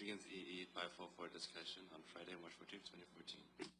begins EE 544 discussion on Friday, March 14, 2014.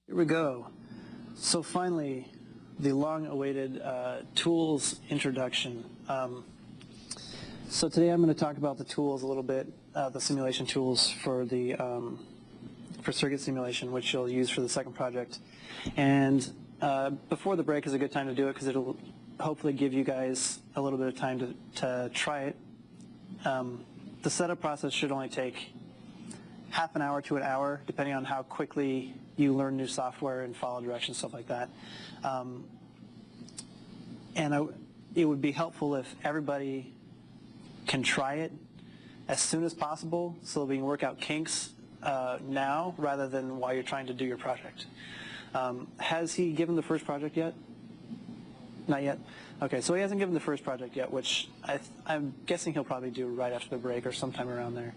Here we go. So finally, the long-awaited tools introduction. So today I'm going to talk about the tools a little bit, the simulation tools for the for circuit simulation, which you'll use for the second project. And before the break is a good time to do it because it'll hopefully give you guys a little bit of time to try it. The setup process should only take half an hour to an hour, depending on how quickly you learn new software and follow directions, stuff like that. It would be helpful if everybody can try it as soon as possible so that we can work out kinks now rather than while you're trying to do your project. Has he given the first project yet? Not yet? Okay, so he hasn't given the first project yet, which I'm guessing he'll probably do right after the break or sometime around there.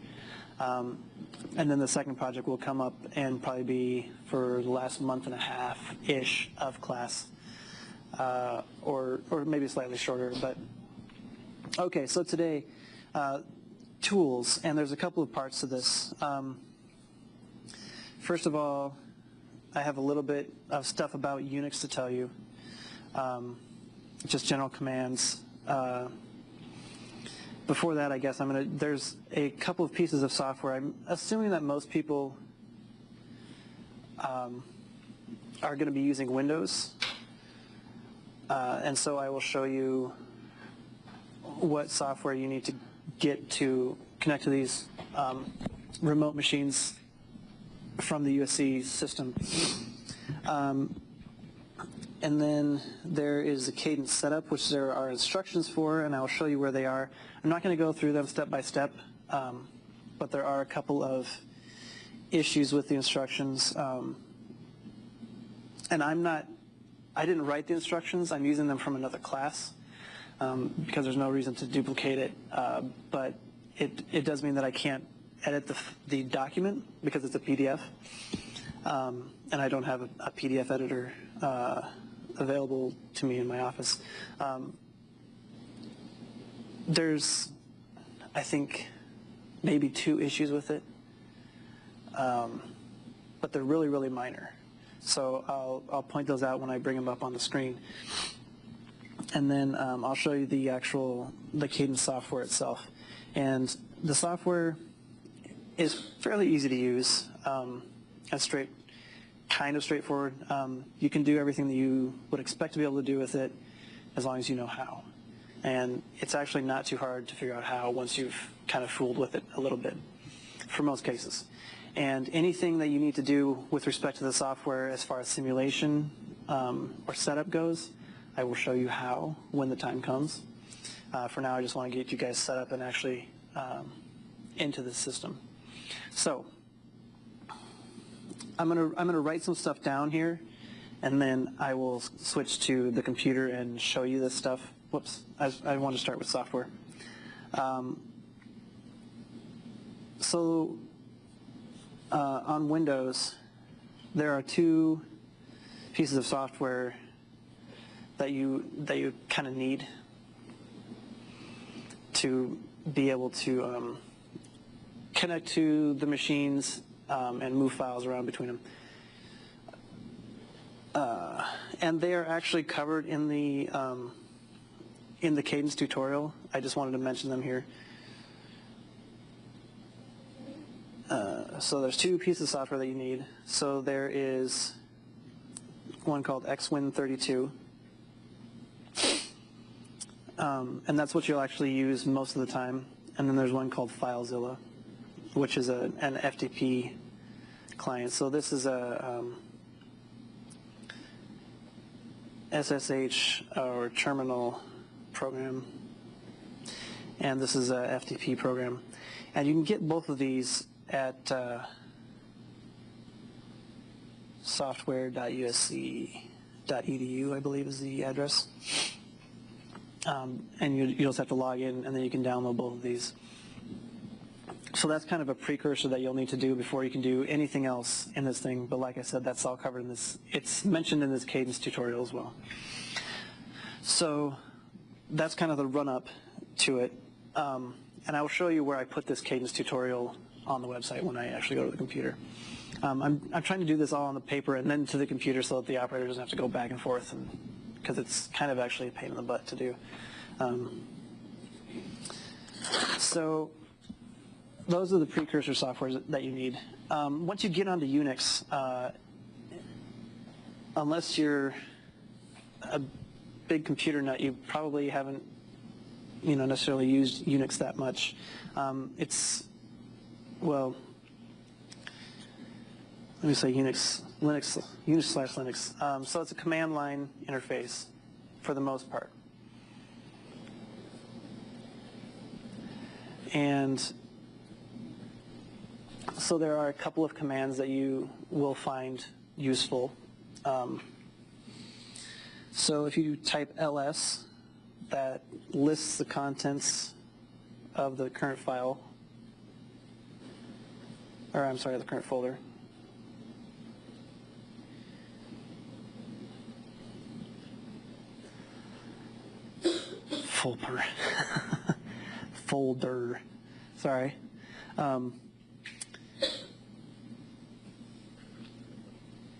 And then the second project will come up and probably be for the last month and a half-ish of class, or maybe slightly shorter. But okay, so today, tools, and there's a couple of parts to this. First of all, I have a little bit of stuff about Unix to tell you, just general commands. Before that, I guess there's a couple of pieces of software. I'm assuming that most people are going to be using Windows. And so I will show you what software you need to get to connect to these remote machines from the USC system. And then there is the cadence setup, which there are instructions for, and I'll show you where they are. I'm not going to go through them step by step, but there are a couple of issues with the instructions. And I didn't write the instructions. I'm using them from another class because there's no reason to duplicate it. But it does mean that I can't edit the document because it's a PDF, and I don't have a PDF editor available to me in my office. There's, I think, maybe 2 issues with it, but they're really, really minor. So I'll point those out when I bring them up on the screen. And then I'll show you the cadence software itself. And the software is fairly easy to use and kind of straightforward. You can do everything that you would expect to be able to do with it as long as you know how. And it's actually not too hard to figure out how once you've kind of fooled with it a little bit for most cases. And anything that you need to do with respect to the software as far as simulation or setup goes, I will show you how when the time comes. For now, I just want to get you guys set up and actually into the system. So I'm gonna write some stuff down here, and then I will switch to the computer and show you this stuff. Whoops, I want to start with software. On Windows, there are two pieces of software that you kind of need to be able to connect to the machines and move files around between them. And they are actually covered in the Cadence tutorial. I just wanted to mention them here. So there's two pieces of software that you need. So there is one called XWin32, and that's what you'll actually use most of the time. And then there's one called FileZilla, which is an FTP client. So this is a SSH or terminal program, and this is a FTP program. And you can get both of these at software.usc.edu, I believe is the address. And you just have to log in, and then you can download both of these. So that's kind of a precursor that you'll need to do before you can do anything else in this thing. But like I said, that's all covered in this. It's mentioned in this Cadence tutorial as well. So that's kind of the run-up to it. And I will show you where I put this Cadence tutorial on the website when I actually go to the computer. I'm trying to do this all on the paper and then to the computer so that the operator doesn't have to go back and forth, because it's kind of actually a pain in the butt to do. So those are the precursor softwares that you need. Once you get onto Unix, unless you're a big computer nut, you probably haven't necessarily used Unix that much. Well, let me say Unix/Linux. So it's a command line interface for the most part. And so there are a couple of commands that you will find useful. So if you type ls, that lists the contents of the current file, or I'm sorry, the current folder. Folder, sorry.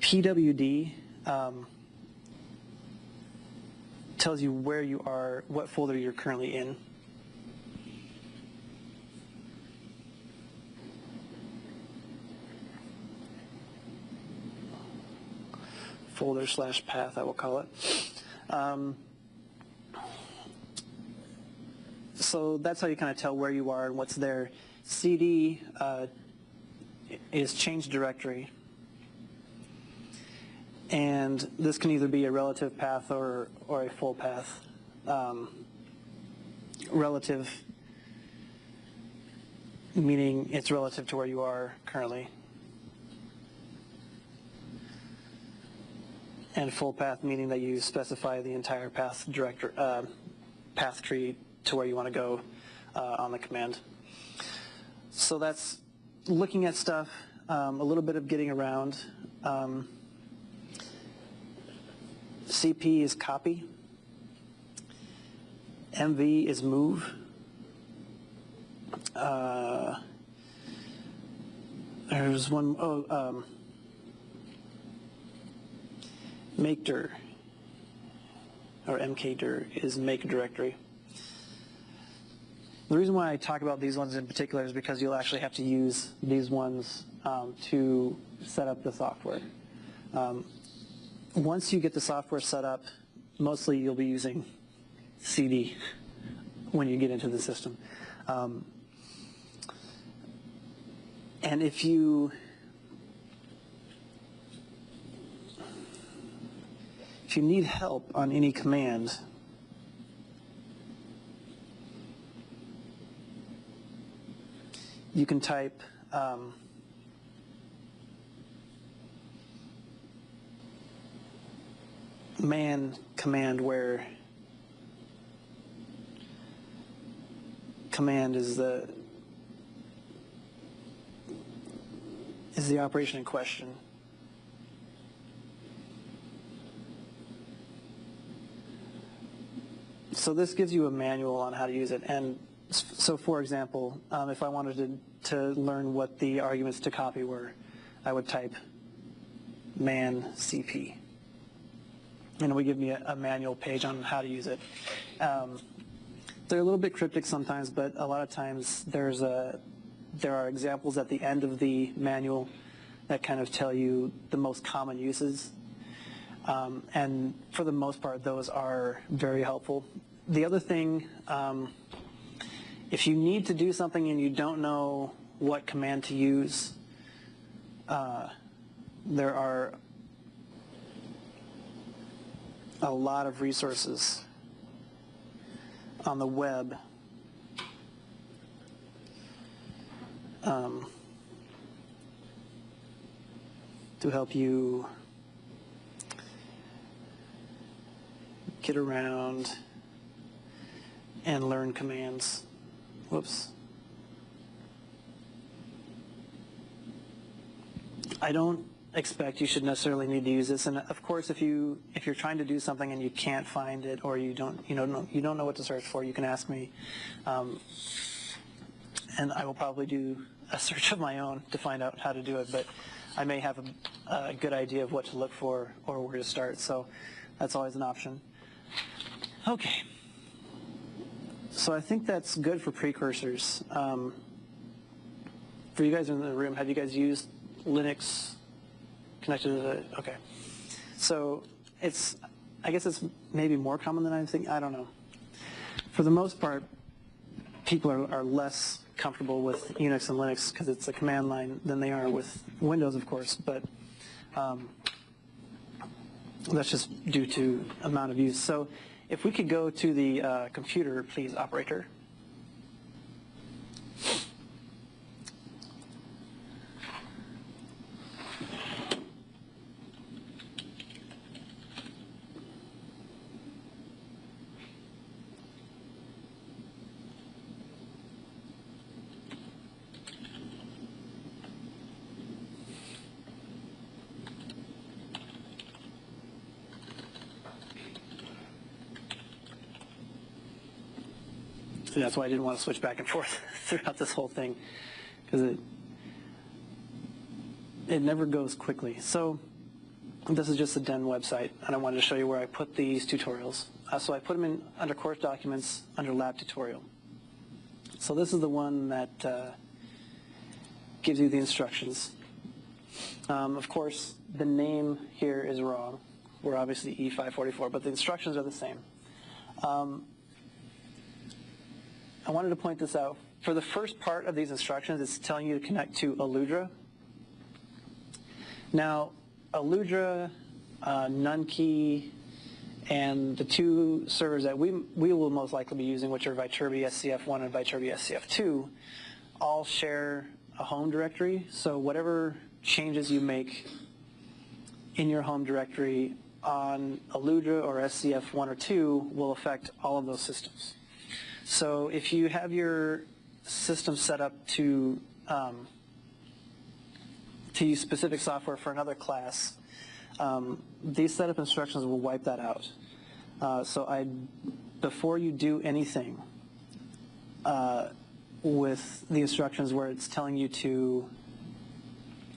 PWD tells you where you are, what folder you're currently in. Folder/path, I will call it. So that's how you kind of tell where you are and what's there. CD is change directory. And this can either be a relative path or a full path. Relative meaning it's relative to where you are currently. And full path meaning that you specify the entire path path tree to where you want to go on the command. So that's looking at stuff, a little bit of getting around. CP is copy. MV is move. There's one, make dir, or mkdir is make directory. The reason why I talk about these ones in particular is because you'll actually have to use these ones to set up the software. Once you get the software set up, mostly you'll be using CD when you get into the system. And if you need help on any command, you can type man command, where command is the operation in question. so this gives you a manual on how to use it. And so, for example, if I wanted to learn what the arguments to copy were, I would type man CP. And it would give me a manual page on how to use it. They're a little bit cryptic sometimes, but a lot of times there are examples at the end of the manual that kind of tell you the most common uses. And for the most part, those are very helpful. The other thing, if you need to do something and you don't know what command to use, there are a lot of resources on the web to help you get around and learn commands. Whoops. I don't expect you should necessarily need to use this, and of course, if you're trying to do something and you can't find it, or you don't know what to search for, you can ask me, and I will probably do a search of my own to find out how to do it. But I may have a good idea of what to look for or where to start, so that's always an option. Okay. So I think that's good for precursors. For you guys in the room, have you guys used Linux connected to the, okay. So I guess it's maybe more common than I think, I don't know. For the most part, people are less comfortable with Unix and Linux because it's a command line than they are with Windows, of course, but that's just due to amount of use. So if we could go to the computer, please, operator. So that's why I didn't want to switch back and forth throughout this whole thing, because it never goes quickly. So this is just the DEN website, and I wanted to show you where I put these tutorials. So I put them under course documents, under lab tutorial. So this is the one that gives you the instructions. Of course, the name here is wrong. We're obviously E544, but the instructions are the same. I wanted to point this out. For the first part of these instructions, it's telling you to connect to Aludra. Now, Aludra, Nunkey, and the two servers that we will most likely be using, which are Viterbi SCF1 and Viterbi SCF2, all share a home directory. So whatever changes you make in your home directory on Aludra or SCF1 or 2 will affect all of those systems. So if you have your system set up to use specific software for another class, these setup instructions will wipe that out. So before you do anything with the instructions where it's telling you to,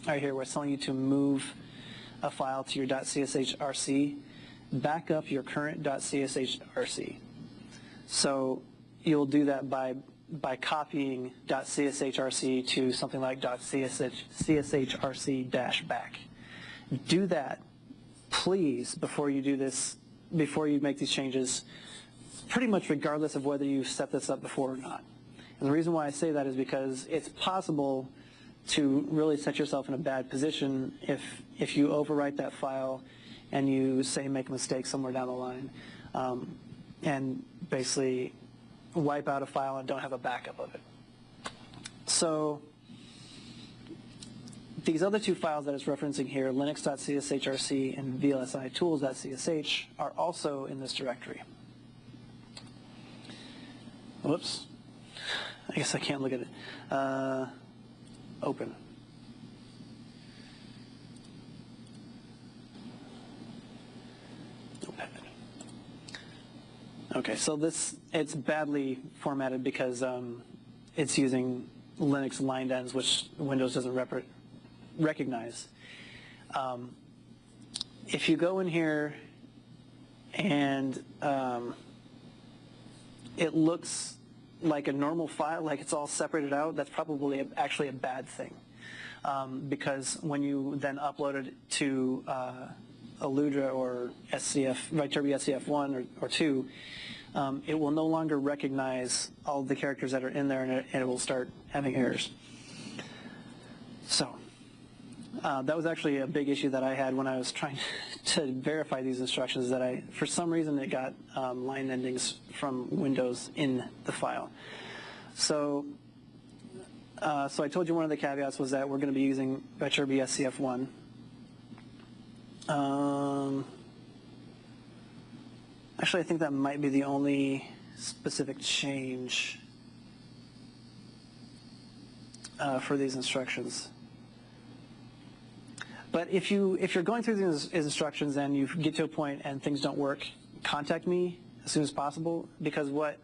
right here, where it's telling you to move a file to your .cshRC, back up your current .cshRC. So you'll do that by copying .cshRC to something like .cshRC-back. Do that, please, before you do this, before you make these changes, pretty much regardless of whether you've set this up before or not. And the reason why I say that is because it's possible to really set yourself in a bad position if you overwrite that file and you, say, make a mistake somewhere down the line, and basically wipe out a file and don't have a backup of it. So these other two files that it's referencing here, linux.cshRC and vlsi-tools.csh, are also in this directory. Whoops. I guess I can't look at it. Open. Okay, so it's badly formatted because it's using Linux lined ends, which Windows doesn't recognize. If you go in here and it looks like a normal file, like it's all separated out, that's probably actually a bad thing. Because when you then upload it to Aludra or Viterbi SCF1 or 2, it will no longer recognize all the characters that are in there, and it will start having errors. So that was actually a big issue that I had when I was trying to verify these instructions, that for some reason it got line endings from Windows in the file. So I told you one of the caveats was that we're going to be using Viterbi SCF1. Actually, I think that might be the only specific change for these instructions. But if you're going through these instructions and you get to a point and things don't work, contact me as soon as possible, because what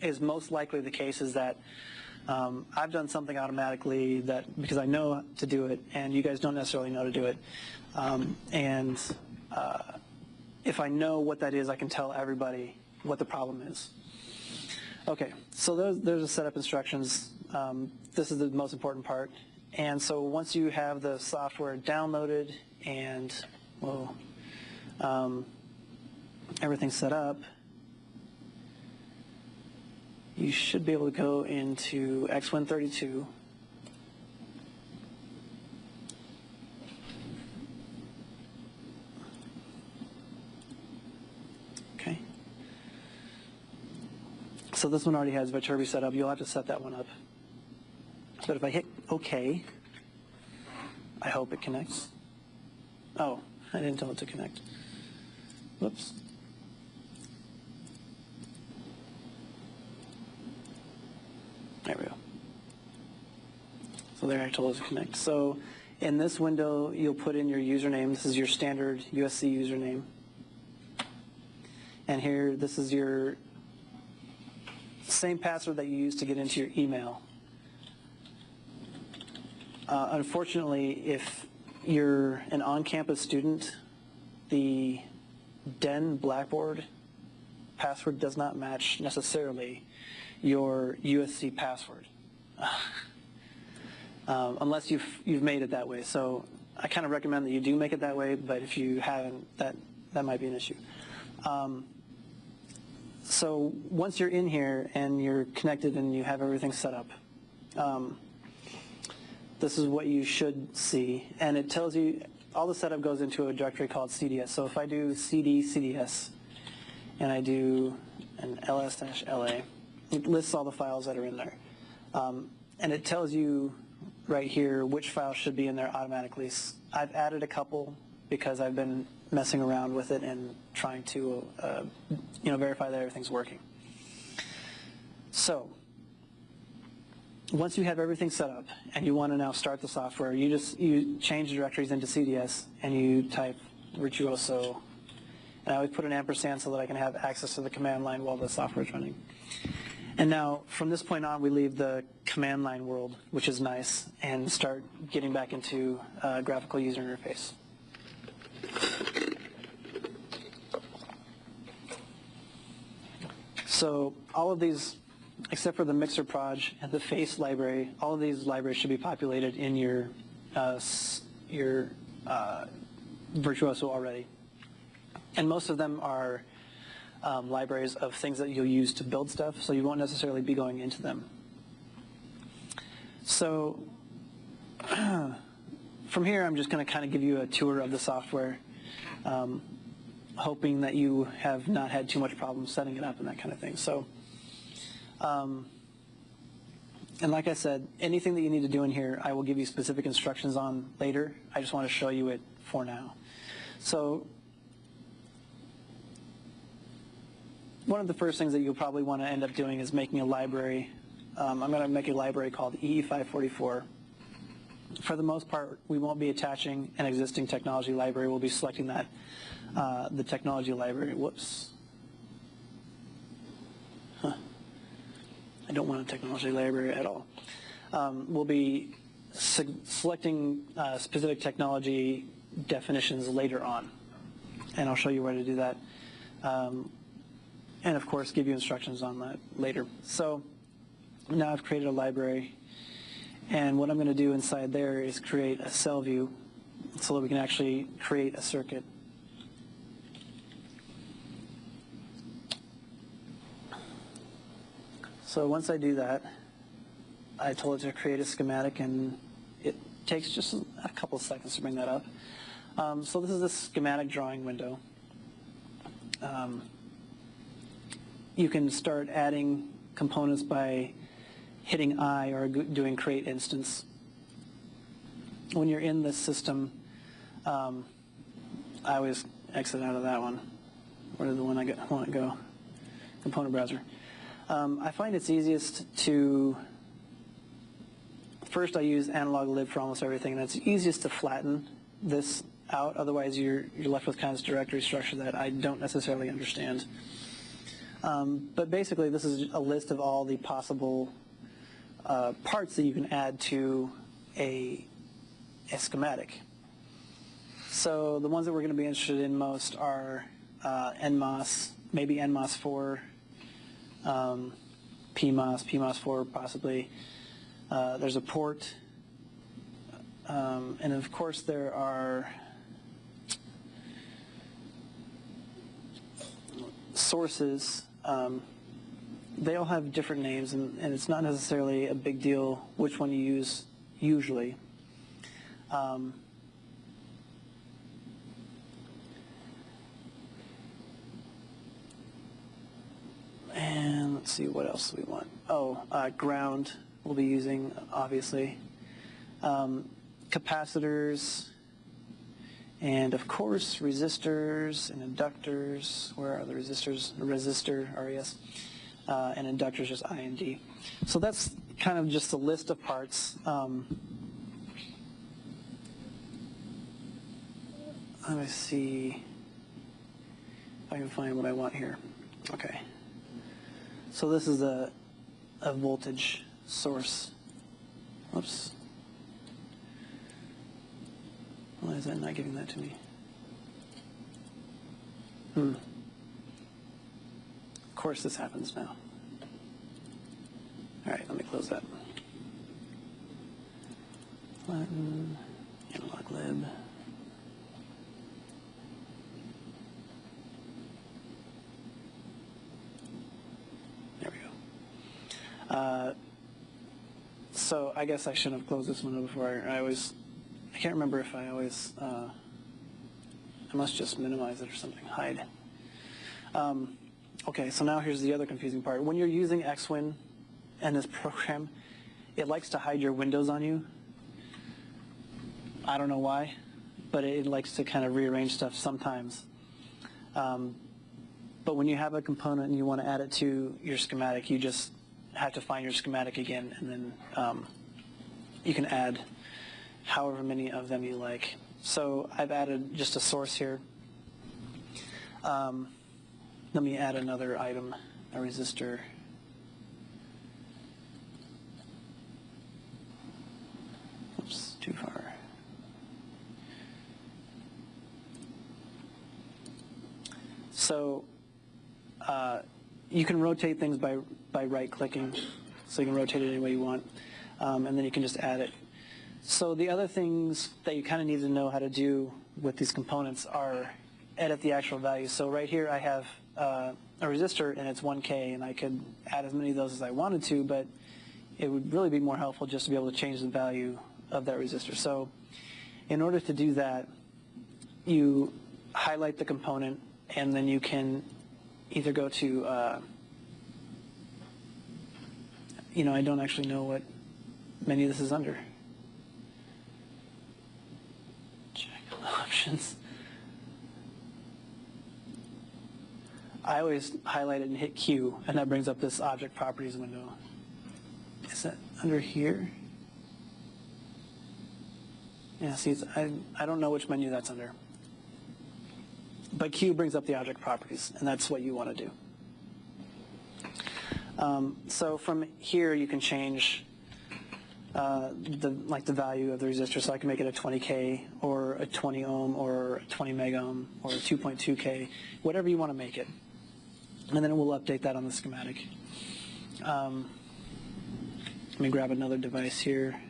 is most likely the case is that I've done something automatically because I know to do it, and you guys don't necessarily know to do it. If I know what that is, I can tell everybody what the problem is. Okay, so there's the setup instructions. This is the most important part. And so once you have the software downloaded and everything's set up, you should be able to go into X132. Okay. So this one already has Viterbi set up. You'll have to set that one up. But if I hit OK, I hope it connects. Oh, I didn't tell it to connect. Whoops. There we go. So there I told it to connect. So in this window, you'll put in your username. This is your standard USC username. And here, this is your same password that you use to get into your email. Unfortunately, if you're an on-campus student, the DEN Blackboard password does not match necessarily your USC password, unless you've made it that way. So I kind of recommend that you do make it that way, but if you haven't, that might be an issue. So once you're in here and you're connected and you have everything set up, this is what you should see, and it tells you all the setup goes into a directory called CDS. So if I do CD CDS and I do an ls-la, it lists all the files that are in there, and it tells you right here which files should be in there automatically. I've added a couple because I've been messing around with it and trying to verify that everything's working. So once you have everything set up and you want to now start the software, you change the directories into CDS and you type Virtuoso, and I always put an ampersand so that I can have access to the command line while the software is running. And now from this point on, we leave the command line world, which is nice, and start getting back into graphical user interface. So all of these, except for the mixer proj and the face library, all of these libraries should be populated in your Virtuoso already. And most of them are libraries of things that you'll use to build stuff, so you won't necessarily be going into them. So from here, I'm just going to kind of give you a tour of the software, hoping that you have not had too much problem setting it up and that kind of thing. So, and like I said, anything that you need to do in here, I will give you specific instructions on later. I just want to show you it for now. So one of the first things that you'll probably want to end up doing is making a library. I'm going to make a library called EE544. For the most part, we won't be attaching an existing technology library. We'll be selecting that, the technology library. Whoops. I don't want a technology library at all. We'll be selecting specific technology definitions later on, and I'll show you where to do that. And of course, give you instructions on that later. So now I've created a library, and what I'm going to do inside there is create a cell view so that we can actually create a circuit. So once I do that, I told it to create a schematic, and it takes just a couple of seconds to bring that up. So this is the schematic drawing window. You can start adding components by hitting I or doing create instance. When you're in this system, I always exit out of that one. Where did the one I want to go? Component browser. I find it's easiest to, first I use analog lib for almost everything, and it's easiest to flatten this out. Otherwise you're left with kind of this directory structure that I don't necessarily understand. But basically this is a list of all the possible parts that you can add to a schematic. So the ones that we're going to be interested in most are NMOS, maybe NMOS 4, PMOS, PMOS 4 possibly. There's a port, and of course there are sources. They all have different names, and it's not necessarily a big deal which one you use usually. And let's see, what else do we want? Oh, ground we'll be using, obviously. Capacitors, and of course resistors and inductors. Where are the resistors? Resistor, RES, and inductors, just I and D. So that's kind of just a list of parts. Let me see if I can find what I want here. Okay. So this is a voltage source. Oops. Why is that not giving that to me? Of course this happens now. All right, let me close that. Flatten, analog lib. There we go. So I guess I should have closed this window before. I can't remember if I always, I must just minimize it or something, hide. Okay, so now here's the other confusing part. When you're using Xwin and this program, it likes to hide your windows on you. I don't know why, but it likes to kind of rearrange stuff sometimes. But when you have a component and you want to add it to your schematic, you just have to find your schematic again, and then you can add however many of them you like. So I've added just a source here. Let me add another item, a resistor. Oops, too far. So you can rotate things by right-clicking, so you can rotate it any way you want, and then you can just add it. So the other things that you kind of need to know how to do with these components are edit the actual value. So right here I have a resistor and it's 1K, and I could add as many of those as I wanted to, but it would really be more helpful just to be able to change the value of that resistor. So in order to do that, you highlight the component, and then you can either go to, I don't actually know what menu this is under. Check options. I always highlight it and hit Q, and that brings up this object properties window. Is that under here? Yeah, see, I don't know which menu that's under. But Q brings up the object properties, and that's what you want to do. So from here you can change the value of the resistor. So I can make it a 20K or a 20 ohm or a 20 mega ohm or a 2.2K, whatever you want to make it. And then it will update that on the schematic. Let me grab another device here.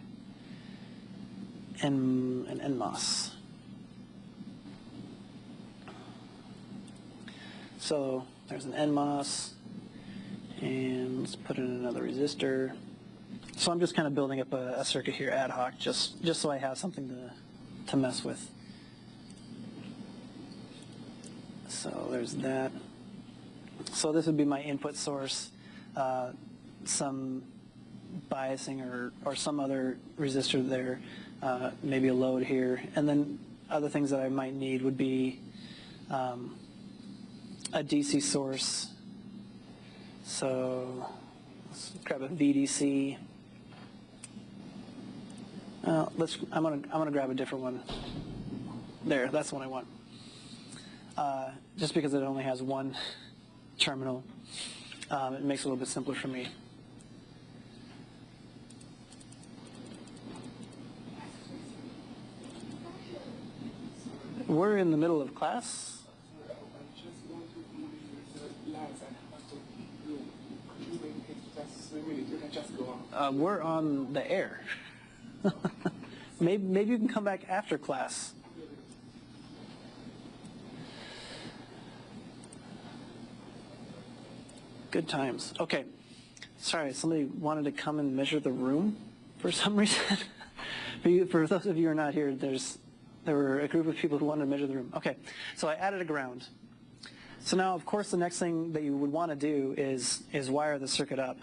An NMOS. So there's an NMOS, and let's put in another resistor. So I'm just kind of building up a circuit here ad hoc, just so I have something to mess with. So there's that. So this would be my input source, some biasing or some other resistor there, maybe a load here. And then other things that I might need would be a DC source. So let's grab a VDC. I'm gonna grab a different one. There, that's the one I want. Just because it only has one terminal, it makes it a little bit simpler for me. We're in the middle of class. We're on the air. Maybe you can come back after class. Good times. Okay. Sorry, somebody wanted to come and measure the room for some reason. For those of you who are not here, there were a group of people who wanted to measure the room. Okay, so I added a ground. So now, of course, the next thing that you would want to do is wire the circuit up.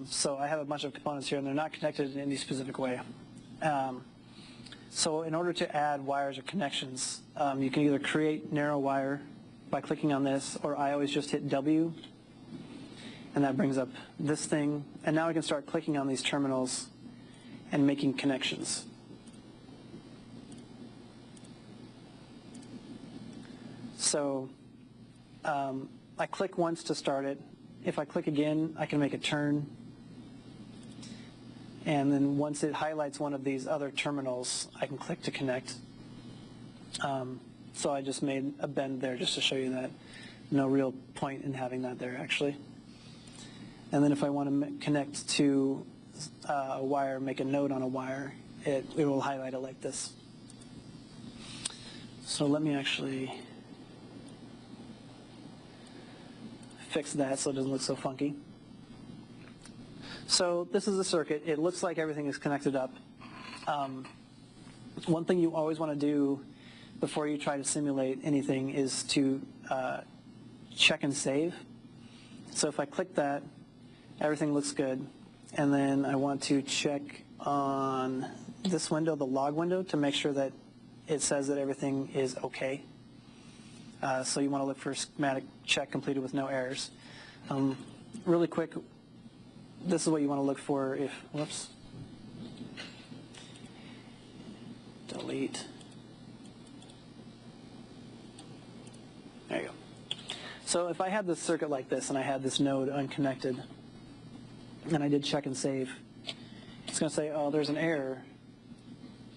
So I have a bunch of components here, and they're not connected in any specific way. So in order to add wires or connections, you can either create narrow wire by clicking on this, or I always just hit W, and that brings up this thing. And now I can start clicking on these terminals and making connections. So I click once to start it. If I click again, I can make a turn. And then once it highlights one of these other terminals, I can click to connect. So I just made a bend there just to show you that. No real point in having that there, actually. And then if I want to connect to a wire, make a node on a wire, it will highlight it like this. So let me actually fix that so it doesn't look so funky. So this is the circuit. It looks like everything is connected up. One thing you always want to do before you try to simulate anything is to check and save. So if I click that, everything looks good. And then I want to check on this window, the log window, to make sure that it says that everything is okay. So you want to look for schematic check completed with no errors. Really quick, this is what you want to look for if, whoops, delete. There you go. So if I had this circuit like this and I had this node unconnected and I did check and save, it's going to say, oh, there's an error.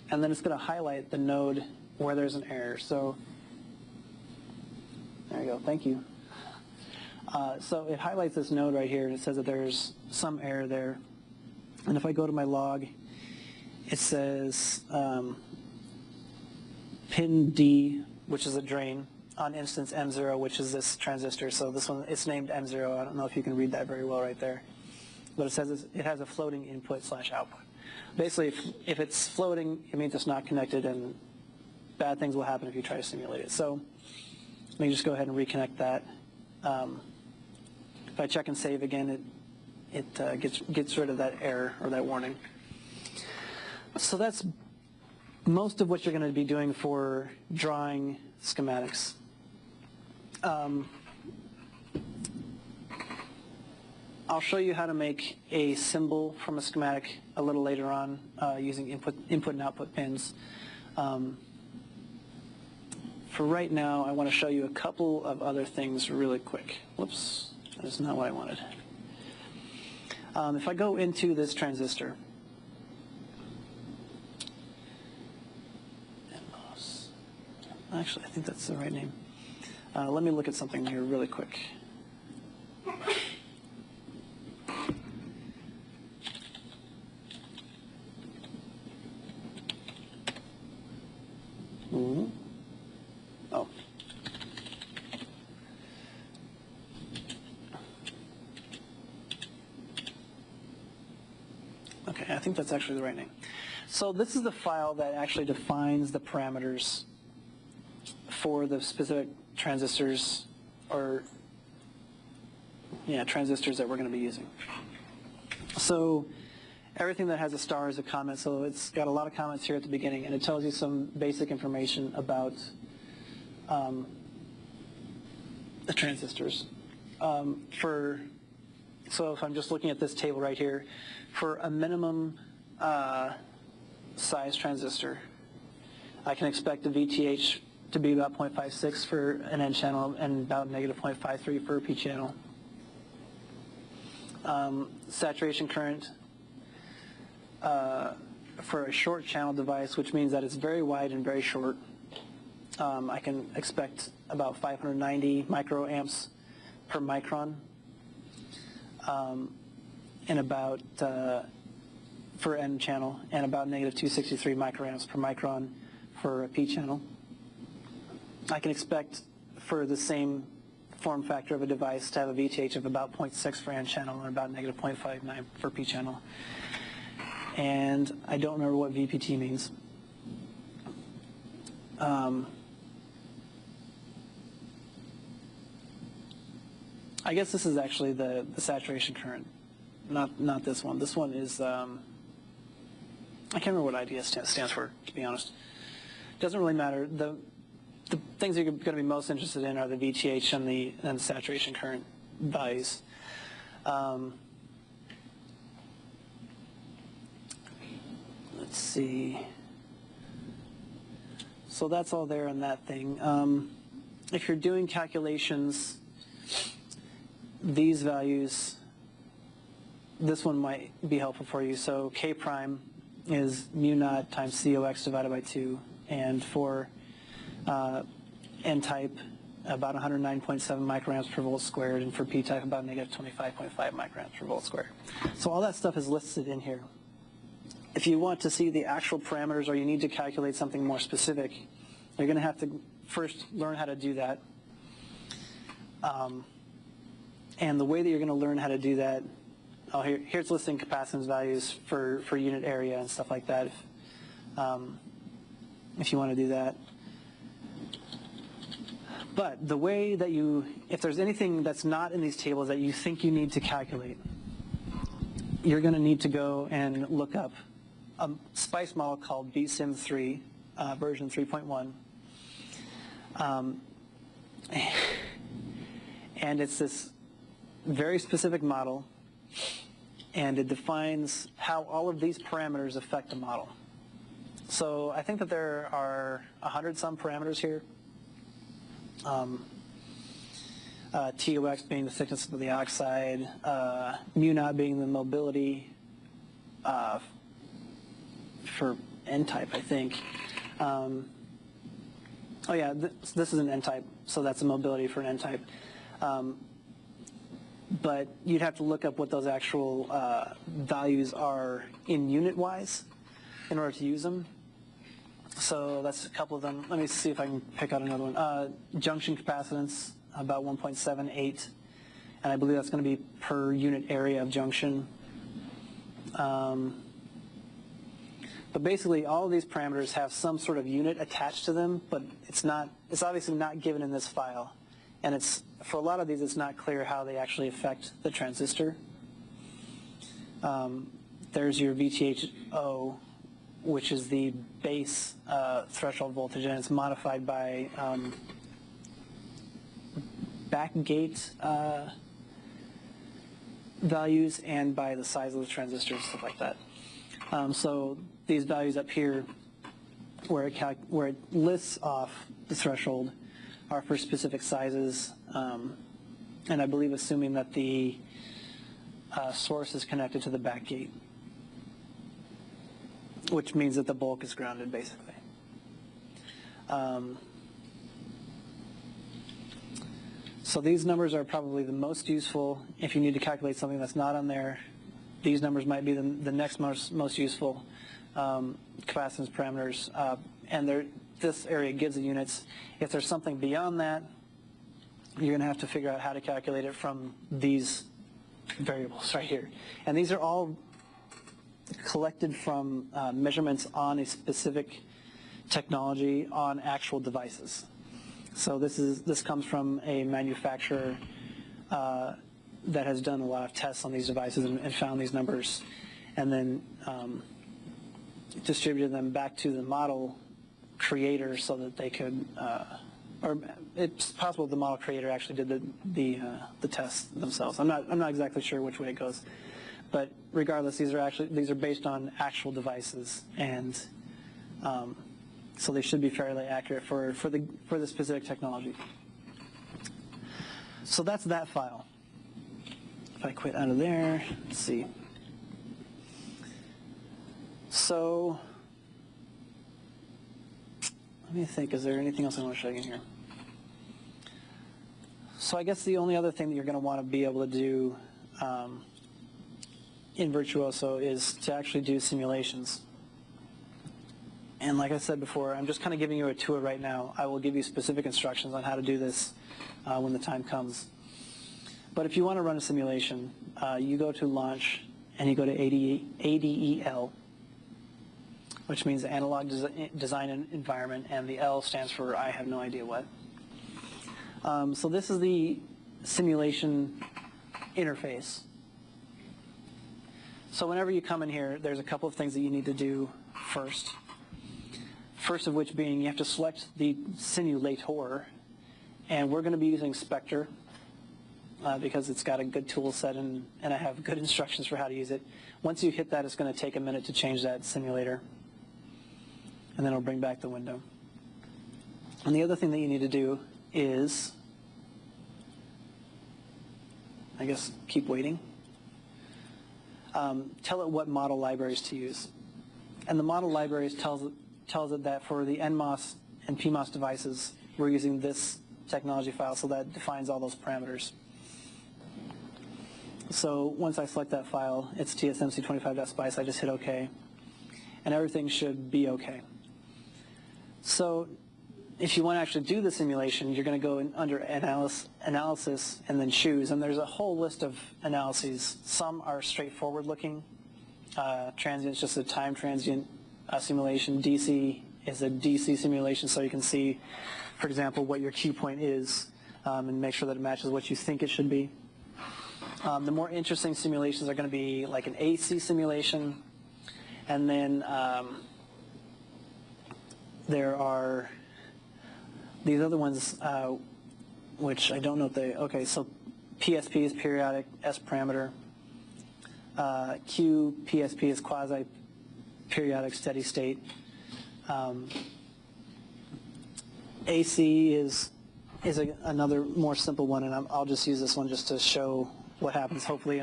And then it's going to highlight the node where there's an error. So there you go. Thank you. So it highlights this node right here, and it says that there's some error there. And if I go to my log, it says pin D, which is a drain, on instance M0, which is this transistor. So this one, it's named M0. I don't know if you can read that very well right there. But it says it has a floating input/output. Basically, if it's floating, it means it's not connected, and bad things will happen if you try to simulate it. So let me just go ahead and reconnect that. If I check and save again, it gets rid of that error or that warning. So that's most of what you're going to be doing for drawing schematics. I'll show you how to make a symbol from a schematic a little later on using input and output pins. For right now, I want to show you a couple of other things really quick. Whoops, that is not what I wanted. If I go into this transistor, actually, I think that's the right name. Let me look at something here really quick. Oh. Okay, I think that's actually the right name. So this is the file that actually defines the parameters for the specific transistors transistors that we're going to be using. So everything that has a star is a comment, so it's got a lot of comments here at the beginning, and it tells you some basic information about the transistors. So if I'm just looking at this table right here, for a minimum size transistor, I can expect the VTH to be about 0.56 for an N channel and about negative 0.53 for a P channel. Saturation current for a short channel device, which means that it's very wide and very short, I can expect about 590 microamps per micron, and about for N channel, and about negative 263 microamps per micron for a P channel. I can expect for the same form factor of a device to have a VTH of about 0.6 for N channel and about negative 0.59 for P channel. And I don't remember what VPT means. I guess this is actually the saturation current, not this one. This one is, I can't remember what IDS stands for, to be honest. Doesn't really matter. The things you're going to be most interested in are the VTH and the saturation current values. Let's see. So that's all there on that thing. If you're doing calculations, these values, this one might be helpful for you. So K prime is mu naught times COX divided by 2, and for N-type, about 109.7 microamps per volt squared, and for P-type, about negative 25.5 microamps per volt squared. So all that stuff is listed in here. If you want to see the actual parameters or you need to calculate something more specific, you're going to have to first learn how to do that. And the way that you're going to learn how to do that, here's listing capacitance values for unit area and stuff like that, if you want to do that. But the way that if there's anything that's not in these tables that you think you need to calculate, you're going to need to go and look up a SPICE model called BSIM3, version 3.1. And it's this very specific model, and it defines how all of these parameters affect the model. So I think that there are 100-some parameters here. TOX being the thickness of the oxide, mu naught being the mobility for N-type, I think. Oh yeah, this is an N-type, so that's a mobility for an N-type. But you'd have to look up what those actual values are in unit-wise in order to use them. So that's a couple of them. Let me see if I can pick out another one. Junction capacitance, about 1.78, and I believe that's going to be per unit area of junction. But basically, all of these parameters have some sort of unit attached to them, but it's obviously not given in this file. And for a lot of these, it's not clear how they actually affect the transistor. There's your VTH-O, which is the base threshold voltage, and it's modified by backgate values and by the size of the transistor and stuff like that. So these values up here, where it lists off the threshold, are for specific sizes, and I believe assuming that the source is connected to the back gate, which means that the bulk is grounded, basically. So these numbers are probably the most useful if you need to calculate something that's not on there. These numbers might be the next most useful capacitance parameters, and this area gives the units. If there's something beyond that, you're going to have to figure out how to calculate it from these variables right here. And these are all collected from measurements on a specific technology on actual devices. So this comes from a manufacturer that has done a lot of tests on these devices and found these numbers, and then distributed them back to the model creator so that they could, or it's possible the model creator actually did the tests themselves. I'm not exactly sure which way it goes, but regardless, these are based on actual devices, and so they should be fairly accurate for the specific technology. So that's that file. If I quit out of there, let's see. So let me think, is there anything else I want to show you here? So I guess the only other thing that you're going to want to be able to do in Virtuoso is to actually do simulations. And like I said before, I'm just kind of giving you a tour right now. I will give you specific instructions on how to do this when the time comes. But if you want to run a simulation, you go to Launch and you go to ADEL, which means Analog Design Environment, and the L stands for I have no idea what. So this is the simulation interface. So whenever you come in here, there's a couple of things that you need to do first. First of which being you have to select the simulator, and we're going to be using Spectre because it's got a good tool set and I have good instructions for how to use it. Once you hit that, it's going to take a minute to change that simulator, and then it'll bring back the window. And the other thing that you need to do is, I guess, keep waiting. Tell it what model libraries to use. And the model libraries tells it that for the NMOS and PMOS devices, we're using this technology file, so that defines all those parameters. So once I select that file, it's tsmc25.spice, I just hit OK, and everything should be OK. So if you want to actually do the simulation, you're going to go in under analysis and then choose, and there's a whole list of analyses. Some are straightforward looking. Transient is just a time transient simulation. DC is a DC simulation, so you can see, for example, what your Q point is and make sure that it matches what you think it should be. The more interesting simulations are going to be like an AC simulation, and then there are these other ones, which I don't know if they, okay, so PSP is periodic S parameter. QPSP is quasi-periodic steady state. AC is another more simple one, and I'll just use this one just to show what happens, hopefully,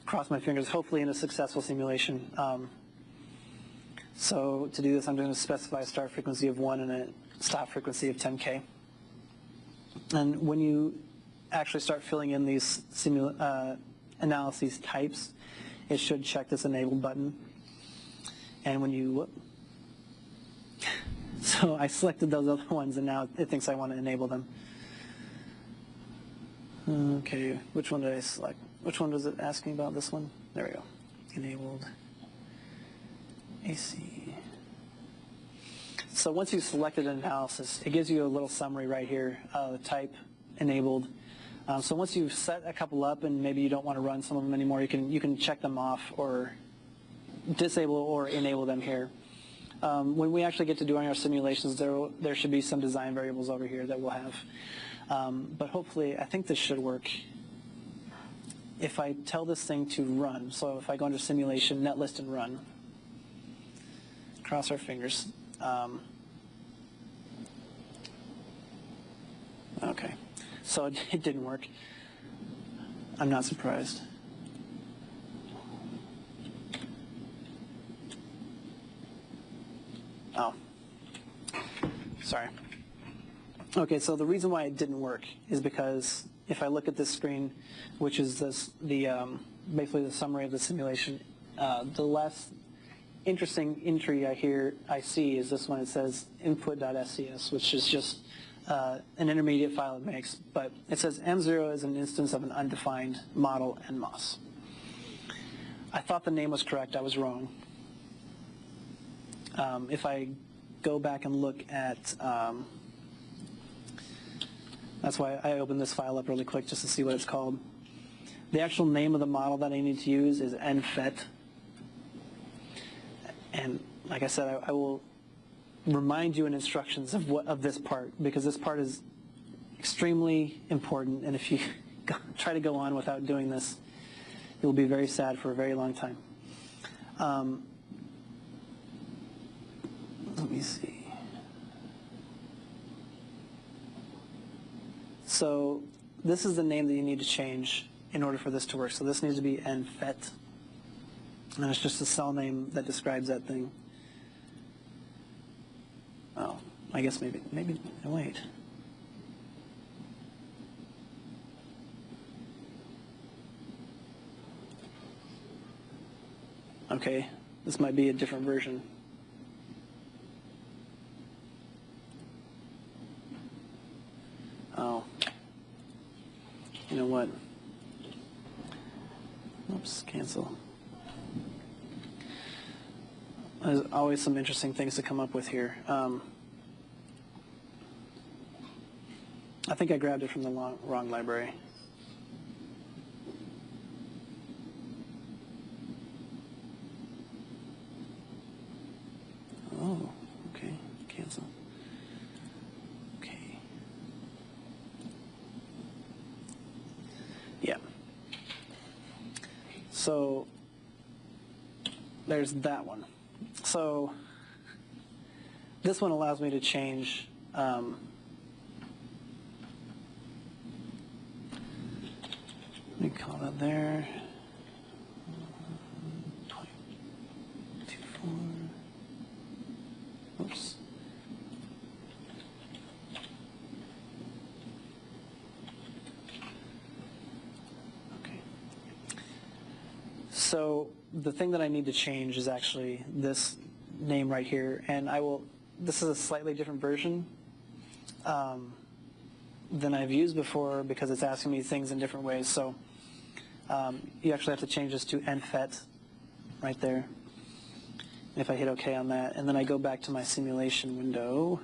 cross my fingers, hopefully in a successful simulation. So to do this, I'm going to specify a start frequency of 1 and a stop frequency of 10K. And when you actually start filling in these analyses types, it should check this enable button. And when you, so I selected those other ones, and now it thinks I want to enable them. Okay, which one did I select? Which one does it ask me about? This one? There we go. Enabled AC. So once you've selected an analysis, it gives you a little summary right here, the type, enabled. So once you've set a couple up and maybe you don't want to run some of them anymore, you can check them off or disable or enable them here. When we actually get to doing our simulations, there should be some design variables over here that we'll have. But hopefully, I think this should work. If I tell this thing to run, so if I go under simulation, netlist and run, cross our fingers. Okay, so it didn't work. I'm not surprised. Sorry. Okay, so the reason why it didn't work is because if I look at this screen, which is basically the summary of the simulation, the last interesting entry I see is this one. It says input.scs, which is just an intermediate file it makes, but it says M0 is an instance of an undefined model NMOS. I thought the name was correct. I was wrong. If I go back and look at, that's why I opened this file up really quick just to see what it's called. The actual name of the model that I need to use is NFET. And like I said, I will remind you in instructions of this part, because this part is extremely important, and if you try to go on without doing this, you'll be very sad for a very long time. Let me see. So this is the name that you need to change in order for this to work. So this needs to be NFET, and it's just a cell name that describes that thing. Oh, I guess maybe, wait. Okay, this might be a different version. Oh, you know what? Oops, cancel. There's always some interesting things to come up with here. I think I grabbed it from the wrong library. Oh, okay, cancel. Okay. Yeah. So there's that one. So this one allows me to change let me call that there 24. Oops. Okay. So the thing that I need to change is actually this name right here, and this is a slightly different version than I've used before because it's asking me things in different ways. So you actually have to change this to NFET right there. And if I hit OK on that, and then I go back to my simulation window,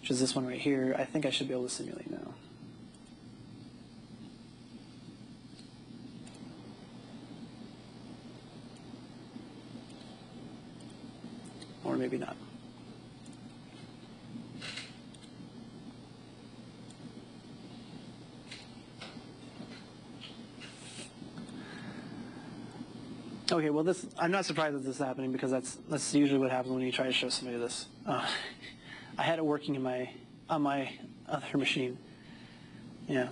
which is this one right here, I think I should be able to simulate now. Or maybe not. Okay, well, I'm not surprised that this is happening because that's usually what happens when you try to show somebody this. I had it working on my other machine. Yeah.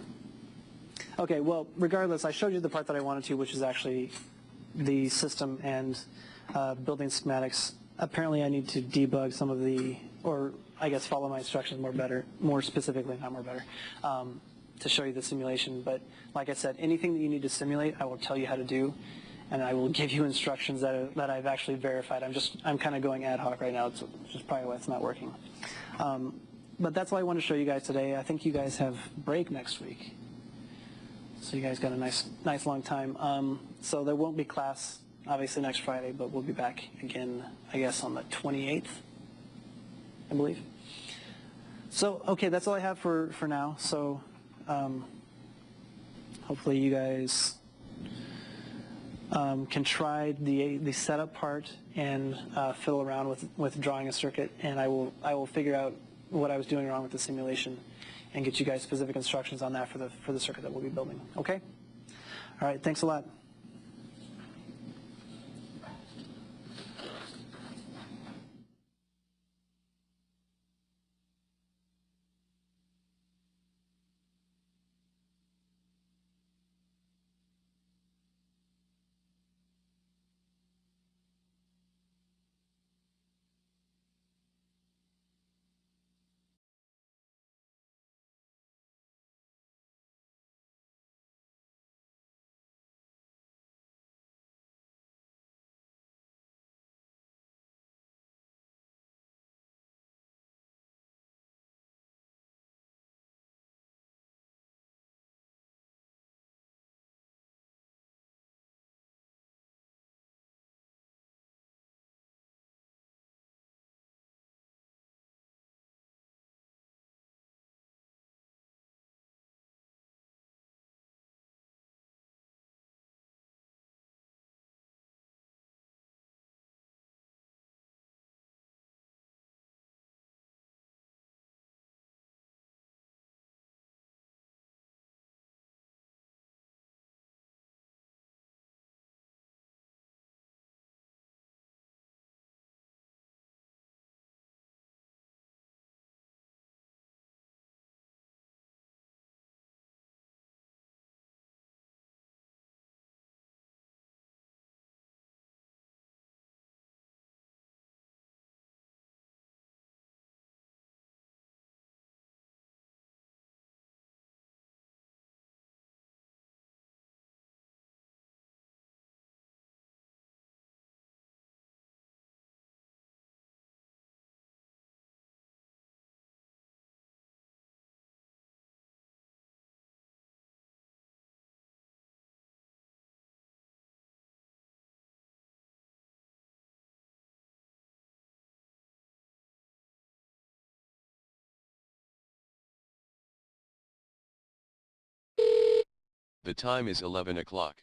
Okay, well, regardless, I showed you the part that I wanted to, which is actually the system and building schematics. Apparently, I need to debug some of or I guess follow my instructions more specifically, not more better, to show you the simulation. But like I said, anything that you need to simulate, I will tell you how to do, and I will give you instructions that I've actually verified. I'm kind of going ad hoc right now, which is probably why it's not working. But that's all I want to show you guys today. I think you guys have break next week, so you guys got a nice long time. So there won't be class obviously next Friday, but we'll be back again, I guess, on the 28th, I believe. So, okay, that's all I have for now. So hopefully you guys can try the setup part and fiddle around with drawing a circuit, and I will figure out what I was doing wrong with the simulation and get you guys specific instructions on that for the circuit that we'll be building. Okay? All right, thanks a lot. The time is 11 o'clock.